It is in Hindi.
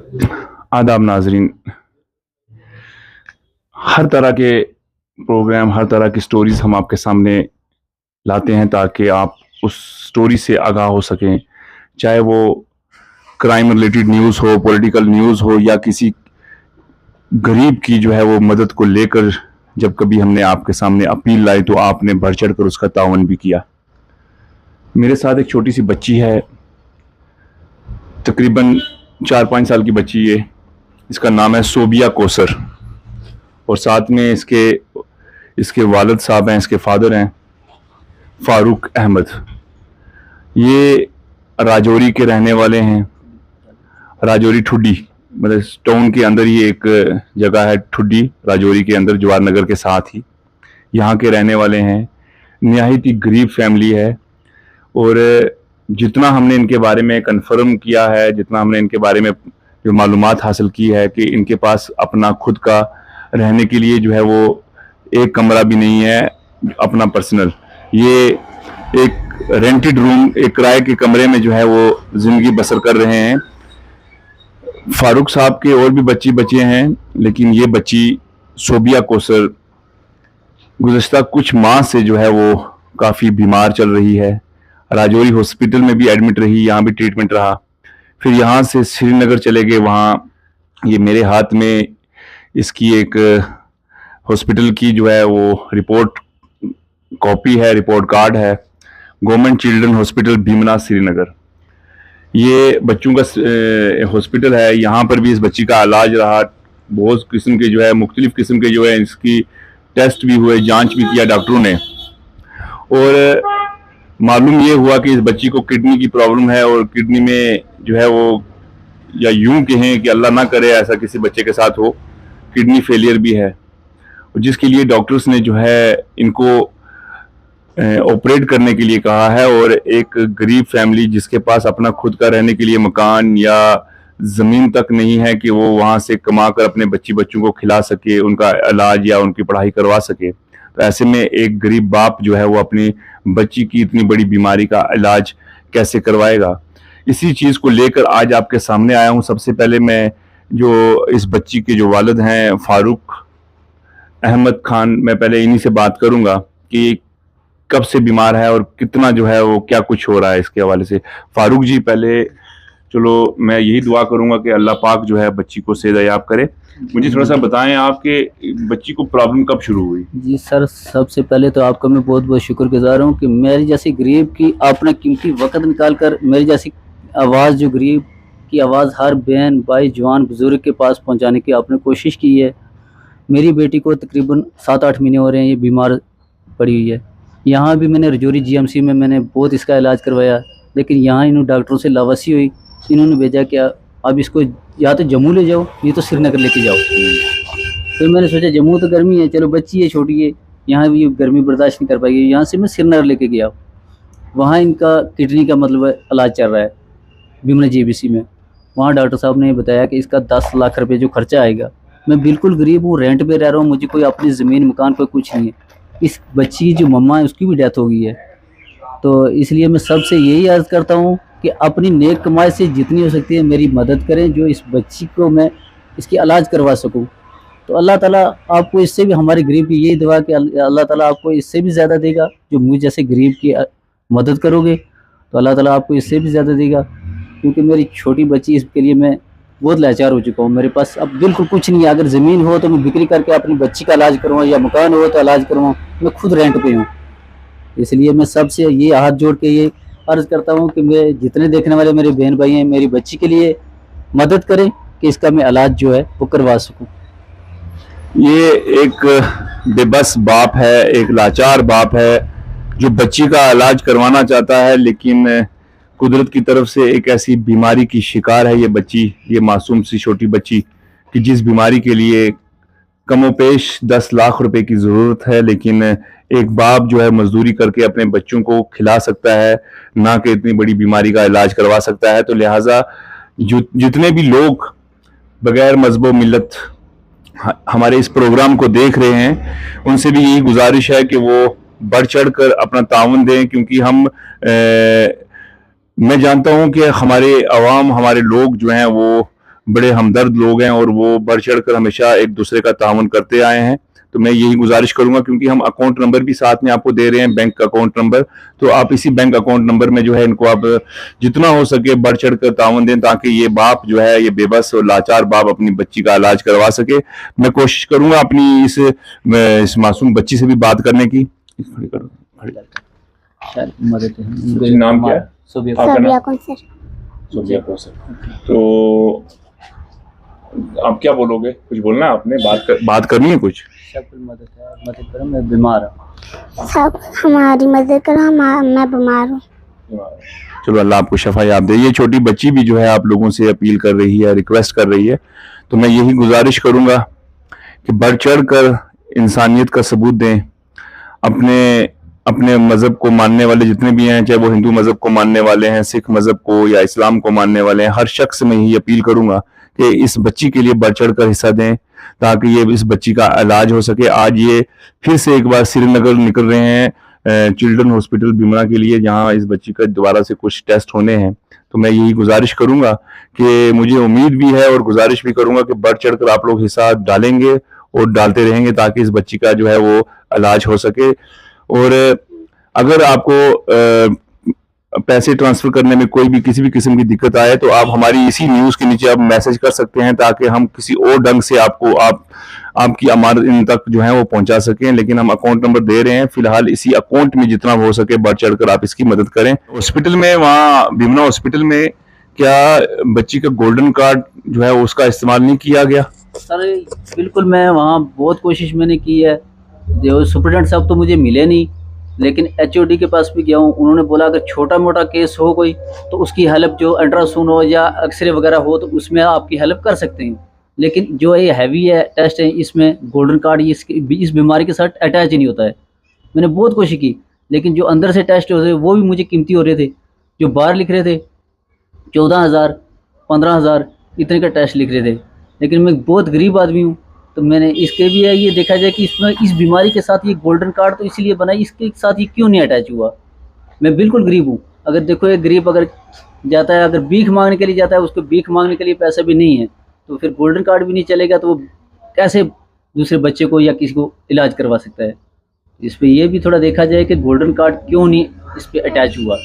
आदाब नाजरीन। हर तरह के प्रोग्राम, हर तरह की स्टोरीज हम आपके सामने लाते हैं ताकि आप उस स्टोरी से आगाह हो सकें। चाहे वो क्राइम रिलेटेड न्यूज़ हो, पॉलिटिकल न्यूज़ हो, या किसी गरीब की जो है वो मदद को लेकर जब कभी हमने आपके सामने अपील लाई तो आपने बढ़ चढ़ कर उसका तावन भी किया। मेरे साथ एक छोटी सी बच्ची है, तकरीबन 4-5 साल की बच्ची है। इसका नाम है सोबिया कोसर, और साथ में इसके इसके वालिद साहब हैं, इसके फादर हैं फारूक अहमद। ये राजौरी के रहने वाले हैं। राजौरी ठुड्डी, मतलब टाउन के अंदर ही एक जगह है ठुड्डी, राजौरी के अंदर जवाहर नगर के साथ ही। यहाँ के रहने वाले हैं। निहायत ही गरीब फैमिली है, और जितना हमने इनके बारे में कंफर्म किया है, जितना हमने इनके बारे में जो मालूमात हासिल की है कि इनके पास अपना खुद का रहने के लिए जो है वो एक कमरा भी नहीं है अपना पर्सनल। ये एक रेंटेड रूम, एक किराए के कमरे में जो है वो जिंदगी बसर कर रहे हैं। फारूक साहब के और भी बच्चे हैं, लेकिन ये बच्ची सोबिया कोसर गुज़श्ता कुछ माह से जो है वो काफ़ी बीमार चल रही है। राजौरी हॉस्पिटल में भी एडमिट रही, यहाँ भी ट्रीटमेंट रहा। फिर यहाँ से श्रीनगर चले गए। वहाँ ये मेरे हाथ में इसकी एक हॉस्पिटल की जो है वो रिपोर्ट कॉपी है, रिपोर्ट कार्ड है। Government children hospital Bhimanna Srinagar, ये बच्चों का हॉस्पिटल है। यहाँ पर भी इस बच्ची का इलाज रहा। बहुत किस्म के जो है, मुख्तलिफ किस्म के जो है इसकी टेस्ट भी हुए, जांच भी किया डॉक्टरों ने, और मालूम ये हुआ कि इस बच्ची को किडनी की प्रॉब्लम है, और किडनी में जो है वो, या यूं कहें कि अल्लाह ना करे ऐसा किसी बच्चे के साथ हो, किडनी फेलियर भी है, जिसके लिए डॉक्टर्स ने जो है इनको ऑपरेट करने के लिए कहा है। और एक गरीब फैमिली जिसके पास अपना खुद का रहने के लिए मकान या ज़मीन तक नहीं है कि वो वहाँ से कमा कर अपने बच्चों को खिला सके, उनका इलाज या उनकी पढ़ाई करवा सके, तो ऐसे में एक गरीब बाप जो है वो अपनी बच्ची की इतनी बड़ी बीमारी का इलाज कैसे करवाएगा। इसी चीज़ को लेकर आज आपके सामने आया हूँ। सबसे पहले मैं जो इस बच्ची के जो वालिद हैं फारूक अहमद खान, मैं पहले इन्हीं से बात करूँगा कि कब से बीमार है और कितना जो है वो क्या कुछ हो रहा है इसके हवाले से। फारूक जी, पहले चलो मैं यही दुआ करूंगा कि अल्लाह पाक जो है बच्ची को सेहत-याब करे। मुझे थोड़ा सा बताएं, आपके बच्ची को प्रॉब्लम कब शुरू हुई? जी सर, सबसे पहले तो आपका मैं बहुत बहुत शुक्रगुजार हूँ कि मेरी जैसी गरीब की आपने कीमती वक्त निकाल कर मेरी जैसी आवाज़, जो गरीब की आवाज़ हर बहन भाई जवान बुजुर्ग के पास पहुँचाने की आपने कोशिश की है। मेरी बेटी को तकरीबन 7-8 महीने हो रहे हैं ये बीमार पड़ी हुई है। यहाँ भी मैंने राजौरी जीएमसी में मैंने बहुत इसका इलाज करवाया, लेकिन यहाँ इन्होंने डॉक्टरों से लावासी हुई। इन्होंने भेजा कि अब इसको या तो जम्मू ले जाओ, ये तो श्रीनगर लेके जाओ। फिर मैंने सोचा जम्मू तो गर्मी है, चलो बच्ची है छोटी है, यहाँ भी गर्मी बर्दाश्त नहीं कर पाएगी। यहाँ से मैं श्रीनगर लेके गया। वहाँ इनका किडनी का मतलब इलाज चल रहा है भीमना जीबीसी में। वहाँ डॉक्टर साहब ने बताया कि इसका 10 लाख रुपये जो खर्चा आएगा। मैं बिल्कुल गरीब हूँ, रेंट पे रह रहा हूँ, मुझे कोई अपनी ज़मीन मकान कोई कुछ नहीं है। इस बच्ची की जो मम्मा है उसकी भी डेथ हो गई है। तो इसलिए मैं सबसे यही अर्ज़ करता हूँ कि अपनी नेक कमाई से जितनी हो सकती है मेरी मदद करें, जो इस बच्ची को मैं इसकी इलाज करवा सकूँ। तो अल्लाह ताला आपको इससे भी, हमारे गरीब की यही दुआ कि अल्लाह ताला आपको इससे भी ज़्यादा देगा। जो मुझ जैसे गरीब की मदद करोगे तो अल्लाह ताला आपको इससे भी ज़्यादा देगा, क्योंकि मेरी छोटी बच्ची, इसके लिए मैं बहुत लाचार हो चुका हूँ। मेरे पास अब बिल्कुल कुछ नहीं है। अगर ज़मीन हो तो मैं बिक्री करके अपनी बच्ची का इलाज करवाऊँ, या मकान हो तो इलाज करवाऊँ। मैं खुद रेंट पे हूँ। इसलिए मैं सबसे ये हाथ जोड़ के ये अर्ज़ करता हूँ कि मैं जितने देखने वाले मेरे बहन भाई हैं, मेरी बच्ची के लिए मदद करें कि इसका मैं इलाज जो है वो करवा सकूँ। ये एक बेबस बाप है, एक लाचार बाप है जो बच्ची का इलाज करवाना चाहता है, लेकिन कुदरत की तरफ से एक ऐसी बीमारी की शिकार है ये बच्ची, ये मासूम सी छोटी बच्ची, कि जिस बीमारी के लिए कमोपेश 10 लाख रुपए की ज़रूरत है, लेकिन एक बाप जो है मजदूरी करके अपने बच्चों को खिला सकता है, ना कि इतनी बड़ी बीमारी का इलाज करवा सकता है। तो लिहाजा जितने भी लोग बगैर मजहब मिल्लत हमारे इस प्रोग्राम को देख रहे हैं, उनसे भी यही गुजारिश है कि वो बढ़ चढ़ कर अपना ताउन दें, क्योंकि मैं जानता हूं कि हमारे अवाम, हमारे लोग जो हैं वो बड़े हमदर्द लोग हैं और वो बढ़ चढ़ कर हमेशा एक दूसरे का ताउन करते आए हैं। तो मैं यही गुजारिश करूंगा, क्योंकि हम अकाउंट नंबर भी साथ में आपको दे रहे हैं, बैंक अकाउंट नंबर, तो आप इसी बैंक अकाउंट नंबर में जो है इनको आप जितना हो सके बढ़ चढ़ कर ताउन दें, ताकि ये बाप जो है, ये बेबस और लाचार बाप अपनी बच्ची का इलाज करवा सके। मैं कोशिश करूंगा अपनी इस मासूम बच्ची से भी बात करने की। खड़ी करो, खड़ी। शायद मदद है। बच्ची नाम क्या है? सोबिया आपका सोबिया नाम? कौसर। सोबिया कौसर। तो आप क्या बोलोगे? कुछ बोलना है आपने? बात करनी है कुछ? शक्ल मदद है, मदद करो, मैं बीमार हूँ। सब हमारी मदद करो, मैं बीमार हूँ। चलो अल्लाह आपको शफायाब दे। ये छोटी बच्ची भी जो है आप लोगों से अपील कर रही है, रिक्वेस्ट कर रही है। तो मैं यही गुजारिश करूंगा कि बढ़ चढ़ कर इंसानियत का सबूत दें। अपने मज़हब को मानने वाले जितने भी हैं, चाहे वो हिंदू मज़हब को मानने वाले हैं, सिख मज़हब को या इस्लाम को मानने वाले हैं, हर शख्स में यही अपील करूंगा कि इस बच्ची के लिए बढ़ चढ़ कर हिस्सा दें, ताकि ये इस बच्ची का इलाज हो सके। आज ये फिर से एक बार श्रीनगर निकल रहे हैं चिल्ड्रन हॉस्पिटल बिमरा के लिए, जहां इस बच्ची का दोबारा से कुछ टेस्ट होने हैं। तो मैं यही गुजारिश करूंगा कि मुझे उम्मीद भी है और गुजारिश भी करूंगा कि बढ़ चढ़ कर आप लोग हिस्सा डालेंगे और डालते रहेंगे, ताकि इस बच्ची का जो है वो इलाज हो सके। और अगर आपको पैसे ट्रांसफर करने में कोई भी किसी भी किस्म की दिक्कत आए, तो आप हमारी इसी न्यूज के नीचे आप मैसेज कर सकते हैं, ताकि हम किसी और ढंग से आपकी अमानत इन तक जो है वो पहुंचा सकें। लेकिन हम अकाउंट नंबर दे रहे हैं, फिलहाल इसी अकाउंट में जितना हो सके बढ़ चढ़ कर आप इसकी मदद करें। हॉस्पिटल में, वहाँ बिमना हॉस्पिटल में क्या बच्ची का गोल्डन कार्ड जो है उसका इस्तेमाल नहीं किया गया? सर बिल्कुल, मैं वहाँ बहुत कोशिश मैंने की है। जो सुप्रिटेंडेंट साहब तो मुझे मिले नहीं, लेकिन HOD के पास भी गया हूँ। उन्होंने बोला अगर छोटा मोटा केस हो कोई, तो उसकी हेल्प, जो अल्ट्रासाउंड हो या एक्सरे वगैरह हो, तो उसमें आपकी हेल्प कर सकते हैं। लेकिन जो ये हैवी है टेस्ट है, इसमें गोल्डन कार्ड इस बीमारी के साथ अटैच ही नहीं होता है। मैंने बहुत कोशिश की, लेकिन जो अंदर से टेस्ट हो रहे वो भी मुझे कीमती हो रहे थे। जो बाहर लिख रहे थे 14,000 15,000 इतने का टेस्ट लिख रहे थे, लेकिन मैं बहुत गरीब आदमी हूँ। तो मैंने इसके भी ये देखा जाए कि इसमें इस बीमारी के साथ ये गोल्डन कार्ड तो इसलिए बनाई, इसके साथ ये क्यों नहीं अटैच हुआ। मैं बिल्कुल गरीब हूँ। अगर देखो, एक गरीब अगर जाता है, अगर भीख मांगने के लिए जाता है, उसको भीख मांगने के लिए पैसा भी नहीं है, तो फिर गोल्डन कार्ड भी नहीं चलेगा, तो वो कैसे दूसरे बच्चे को या किसी को इलाज करवा सकता है। इस पर यह भी थोड़ा देखा जाए कि गोल्डन कार्ड क्यों नहीं इस पर अटैच हुआ।